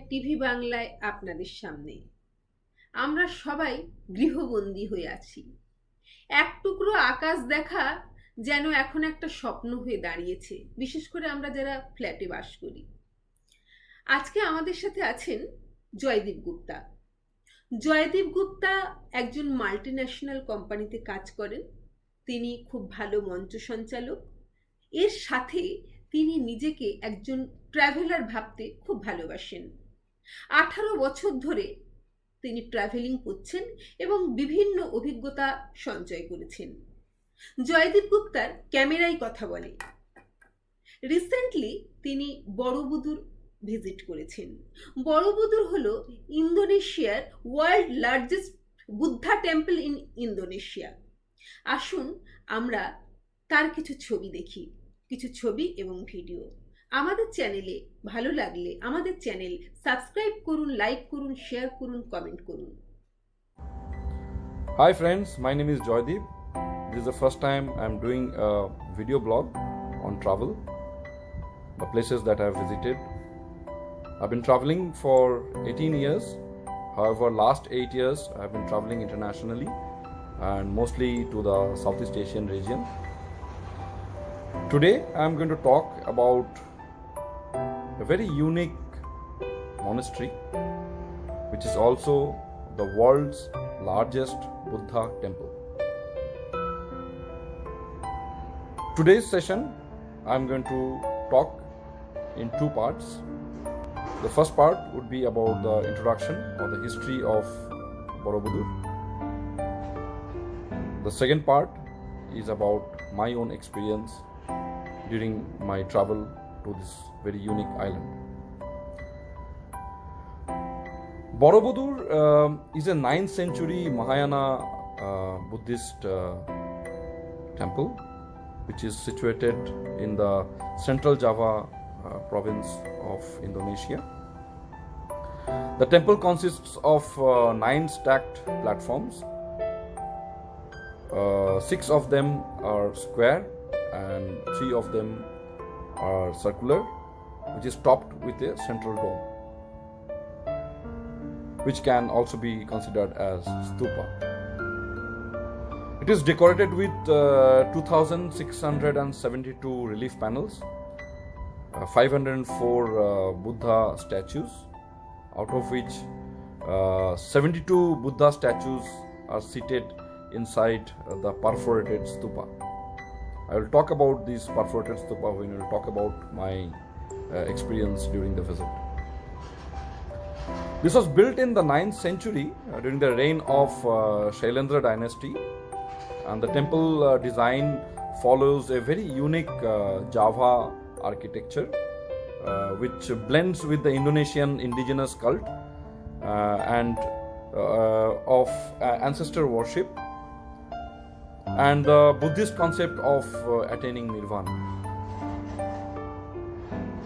TV বাংলায় আপনাদের সামনে। আমরা সবাই গৃহবন্দী হয়ে আছি। এক টুকরো আকাশ দেখা যেন এখন একটা স্বপ্ন হয়ে দাঁড়িয়েছে, বিশেষ করে আমরা যারা ফ্ল্যাটে বাস করি। আজকে আমাদের সাথে আছেন জয়দীপ গুপ্তা। জয়দীপ গুপ্তা একজন মাল্টিন্যাশনাল কোম্পানিতে কাজ করেন। তিনি খুব ভালো মঞ্চ সঞ্চালক। এর সাথে তিনি নিজেকে একজন ট্রাভেলার ভাবতে খুব ভালোবাসেন। 18 বছর ধরে তিনি ট্রাভেলিং করছেন এবং বিভিন্ন অভিজ্ঞতা সঞ্চয় করেছেন। জয়দীপ গুপ্তার ক্যামেরায় কথা বলে। রিসেন্টলি তিনি বড়বুদুর ভিজিট করেছেন। বড়বুদুর হলো ইন্দোনেশিয়ার world largest Buddha temple in Indonesia. আসুন আমরা তার কিছু ছবি দেখি, কিছু ছবি এবং ভিডিও। আমাদের চ্যানেলে ভালো লাগলে আমাদের চ্যানেল সাবস্ক্রাইব করুন, লাইক করুন, শেয়ার করুন, কমেন্ট করুন। Hi friends, my name is Joydeep. This is the first time I am doing a video blog on travel, the places that I have visited. I've been traveling for 18 years. However, last 8 years I have been traveling internationally and mostly to the Southeast Asian region. Today I am going to talk about a very unique monastery, which is also the world's largest Buddha temple. Today's session I'm going to talk in two parts. The first part would be about the introduction or the history of Borobudur. The second part is about my own experience during my travel to this very unique island. Borobudur is a 9th century Mahayana Buddhist temple which is situated in the central Java province of Indonesia. The temple consists of 9 stacked platforms. 6 of them are square and 3 of them are circular, which is topped with a central dome, which can also be considered as stupa. It is decorated with 2,672 relief panels, 504 Buddha statues, out of which 72 Buddha statues are seated inside the perforated stupa. I will talk about these perforated stupa when I will talk about my experience during the visit. This was built in the 9th century during the reign of Shailendra dynasty, and the temple design follows a very unique Java architecture which blends with the Indonesian indigenous cult and of ancestor worship and the Buddhist concept of attaining nirvana.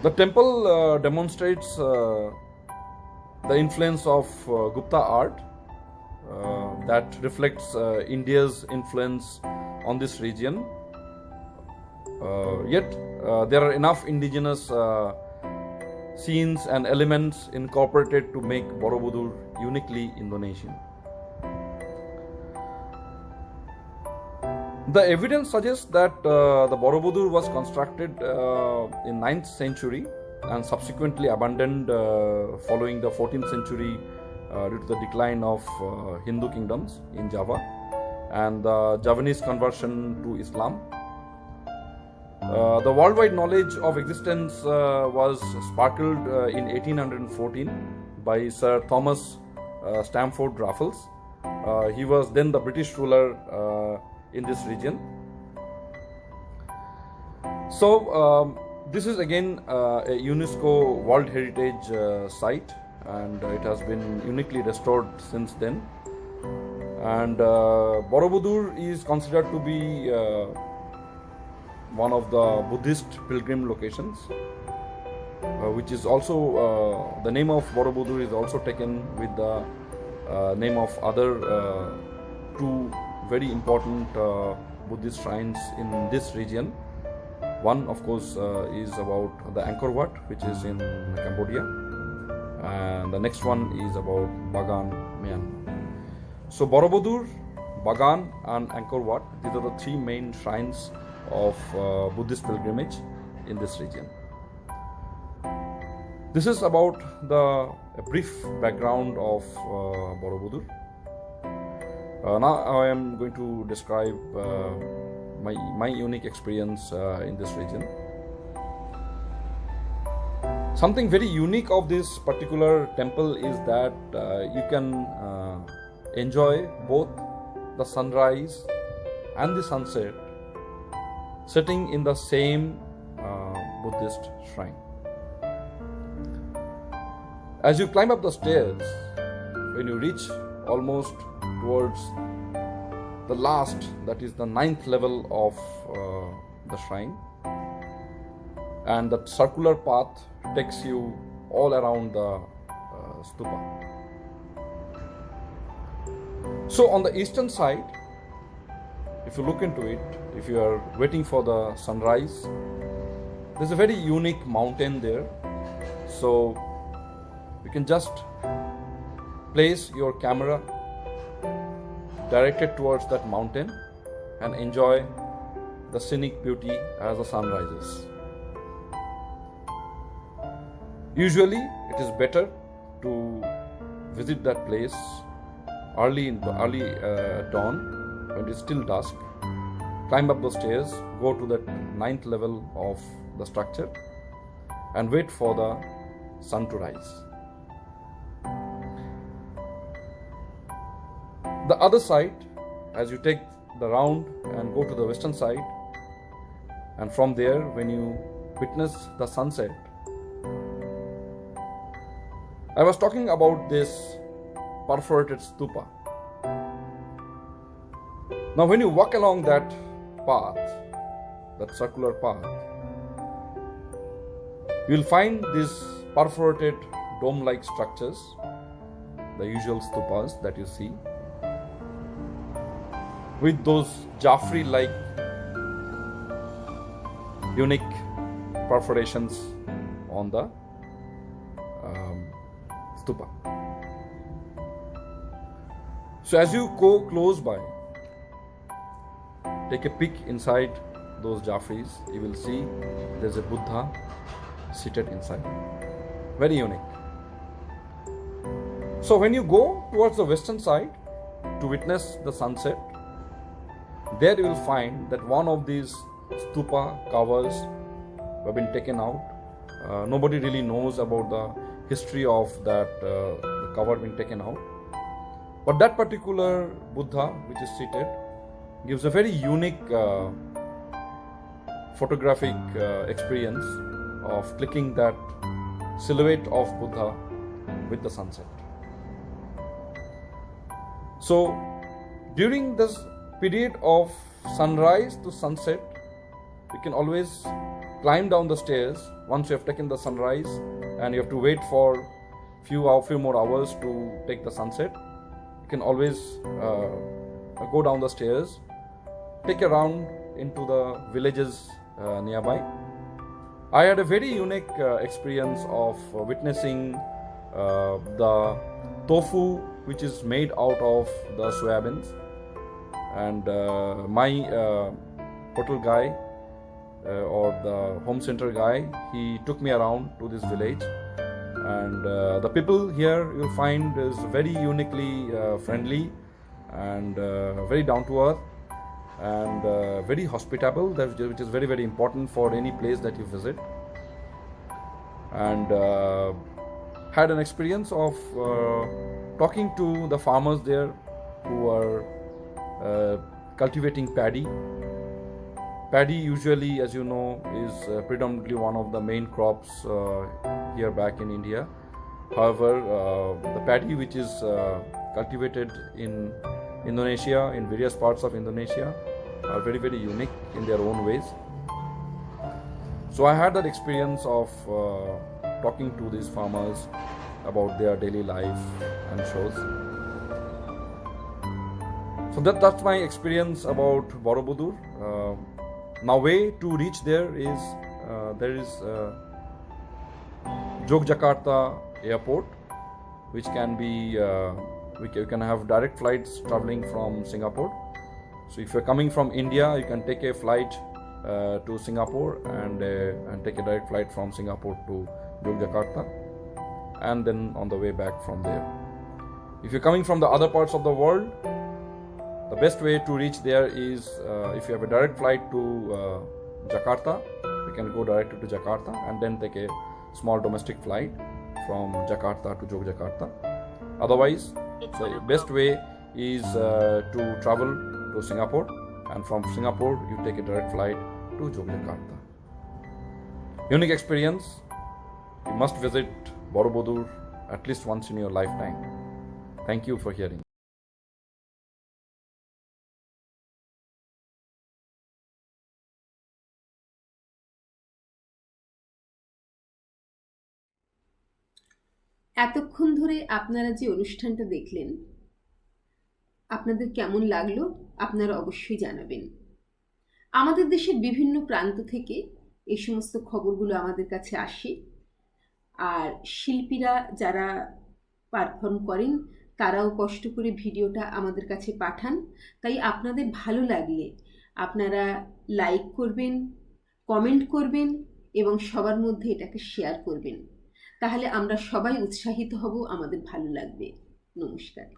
The temple demonstrates the influence of Gupta art that reflects India's influence on this region. Yet there are enough indigenous scenes and elements incorporated to make Borobudur uniquely Indonesian. The evidence suggests that the Borobudur was constructed in 9th century and subsequently abandoned following the 14th century due to the decline of Hindu kingdoms in Java and the Javanese conversion to Islam. The worldwide knowledge of existence was sparkled in 1814 by Sir Thomas Stamford Raffles. He was then the British ruler in this region. So this is again a UNESCO World Heritage site, and it has been uniquely restored since then. And Borobudur is considered to be one of the Buddhist pilgrim locations, which is also the name of Borobudur is also taken with the name of other two very important Buddhist shrines in this region. One, of course, is about the Angkor Wat, which is in Cambodia, and the next one is about Bagan, Myanmar. So Borobudur, Bagan and Angkor Wat, these are the three main shrines of Buddhist pilgrimage in this region. This is about a brief background of Borobudur. Now I am going to describe my unique experience in this region. Something very unique of this particular temple is that you can enjoy both the sunrise and the sunset sitting in the same Buddhist shrine. As you climb up the stairs, when you reach almost towards the last, that is the 9th level of the shrine, and that circular path takes you all around the stupa. So on the eastern side, if you look into it, if you are waiting for the sunrise, there's a very unique mountain there. So you can just place your camera directed towards that mountain and enjoy the scenic beauty as the sun rises. Usually it is better to visit that place early dawn when it is still dusk. Climb up those stairs, go to that 9th level of the structure and wait for the sun to rise. The other side, as you take the round and go to the western side, and from there when you witness the sunset, I was talking about this perforated stupa. Now when you walk along that path, that circular path, you will find these perforated dome-like structures, the usual stupas that you see, with those Jaffrey-like unique perforations on the stupa. So as you go close by, take a peek inside those Jaffreys, you will see there's a Buddha seated inside. Very unique. So when you go towards the western side to witness the sunset, there you will find that one of these stupa covers have been taken out. Nobody really knows about the history of that the cover being taken out. But that particular Buddha which is seated gives a very unique photographic experience of clicking that silhouette of Buddha with the sunset. So during this period of sunrise to sunset, you can always climb down the stairs once you have taken the sunrise and you have to wait for few more hours to take the sunset. You can always go down the stairs, take a round into the villages nearby. I had a very unique experience of witnessing the tofu which is made out of the soybeans, and my hotel guy or the home center guy, he took me around to this village, and the people here you'll find is very uniquely friendly and very down to earth and very hospitable, which is very, very important for any place that you visit. And had an experience of talking to the farmers there who are cultivating paddy. Paddy usually, as you know, is predominantly one of the main crops here back in India. However, the paddy which is cultivated in Indonesia, in various parts of Indonesia, are very, very unique in their own ways. So I had that experience of talking to these farmers about their daily life and shows. So that's my experience about Borobudur. Now way to reach there is Jogjakarta Airport. which can be we can have direct flights traveling from Singapore. So if you're coming from India, you can take a flight to Singapore and take a direct flight from Singapore to Yogyakarta, and then on the way back from there. If you're coming from the other parts of the world, the best way to reach there is if you have a direct flight to Jakarta, you can go directly to Jakarta and then take a small domestic flight from Jakarta to Yogyakarta. Otherwise, the best way is to travel to Singapore, and from Singapore you take a direct flight to Yogyakarta. Unique experience. You must visit Borobudur at least once in your lifetime. Thank you for hearing. এতক্ষণ ধরে আপনারা যে অনুষ্ঠানটা দেখলেন, আপনাদের কেমন লাগলো আপনারা অবশ্যই জানাবেন। আমাদের দেশের বিভিন্ন প্রান্ত থেকে এই সমস্ত খবরগুলো আমাদের কাছে আসে, আর শিল্পীরা যারা পারফর্ম করেন তারাও কষ্ট করে ভিডিওটা আমাদের কাছে পাঠান। তাই আপনাদের ভালো লাগলে আপনারা লাইক করবেন, কমেন্ট করবেন এবং সবার মধ্যে এটাকে শেয়ার করবেন। তাহলে আমরা সবাই উৎসাহিত হব, আমাদের ভালো লাগবে। নমস্কার।